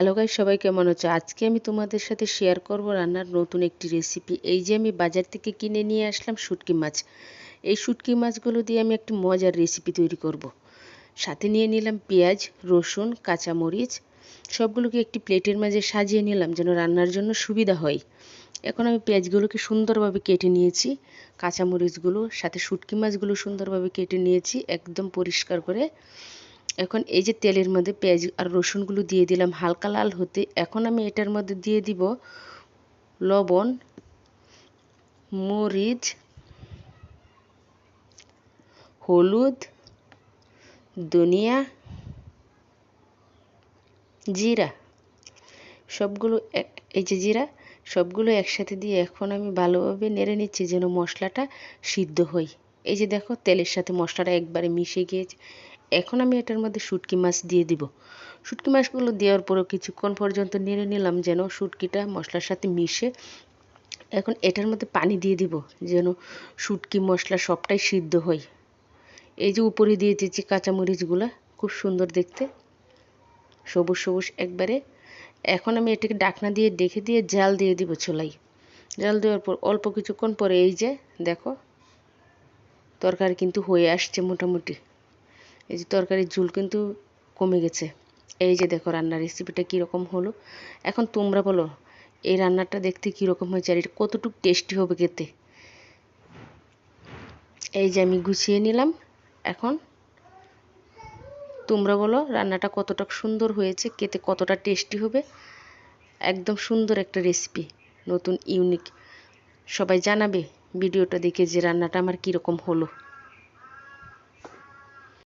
Hello guys, সবাই কেমন আছো? আজকে আমি তোমাদের সাথে শেয়ার করব রান্নার নতুন একটি রেসিপি। এই যে আমি বাজার থেকে কিনে নিয়ে আসলাম শুটকি মাছ। এই শুটকি মাছগুলো দিয়ে আমি একটি মজার রেসিপি তৈরি করব। সাথে নিয়ে নিলাম পেঁয়াজ, রসুন, কাঁচামরিচ। সবগুলোকে একটি প্লেটের মাঝে সাজিয়ে নিলাম যেন রান্নার জন্য সুবিধা হয়। এখন আমি পেঁয়াজগুলোকে সুন্দরভাবে কেটে নিয়েছি, কাঁচামরিচগুলো সাথে শুটকি মাছগুলো সুন্দরভাবে কেটে নিয়েছি একদম পরিষ্কার করে। এখন এই যে তেলের মধ্যে পেঁয়াজ আর রসুনগুলো দিয়ে দিলাম হালকা লাল হতে। এখন আমি এটার মধ্যে দিয়ে দিব লবণ, মরিচ, হলুদ, ধনিয়া, জিরা। সবগুলো এই যে জিরা, সবগুলো একসাথে দিয়ে এখন আমি ভালোভাবে নেড়ে নিচ্ছি যেন মশলাটা সিদ্ধ হয়। এই যে দেখো তেলের সাথে মশলাটা একবারে মিশে গিয়েছে। এখন আমি এটার মধ্যে শুটকি মাছ দিয়ে দিব। শুটকি মাছগুলো দেওয়ার পরেও কিছুক্ষণ পর্যন্ত নেড়ে নিলাম যেন শুটকিটা মশলার সাথে মিশে। এখন এটার মধ্যে পানি দিয়ে দিব যেন শুটকি মশলা সবটাই সিদ্ধ হয়। এই যে উপরে দিয়ে দিয়েছি কাঁচামরিচগুলো, খুব সুন্দর দেখতে, সবুজ সবুজ একবারে। এখন আমি এটাকে ঢাকনা দিয়ে ডেকে দিয়ে জাল দিয়ে দিব চুলায়। জাল দেওয়ার পর অল্প কিছুক্ষণ পরে এই যে দেখো তরকারি কিন্তু হয়ে আসছে মোটামুটি। এই যে তরকারির ঝোল কিন্তু কমে গেছে। এই যে দেখো রান্নার রেসিপিটা কীরকম হলো। এখন তোমরা বলো এই রান্নাটা দেখতে কীরকম হয়েছে আর এটা কতটুকু টেস্টি হবে খেতে। এই যে আমি গুছিয়ে নিলাম। এখন তোমরা বলো রান্নাটা কতটা সুন্দর হয়েছে, খেতে কতটা টেস্টি হবে। একদম সুন্দর একটা রেসিপি, নতুন ইউনিক। সবাই জানাবে ভিডিওটা দেখে যে রান্নাটা আমার কীরকম হলো।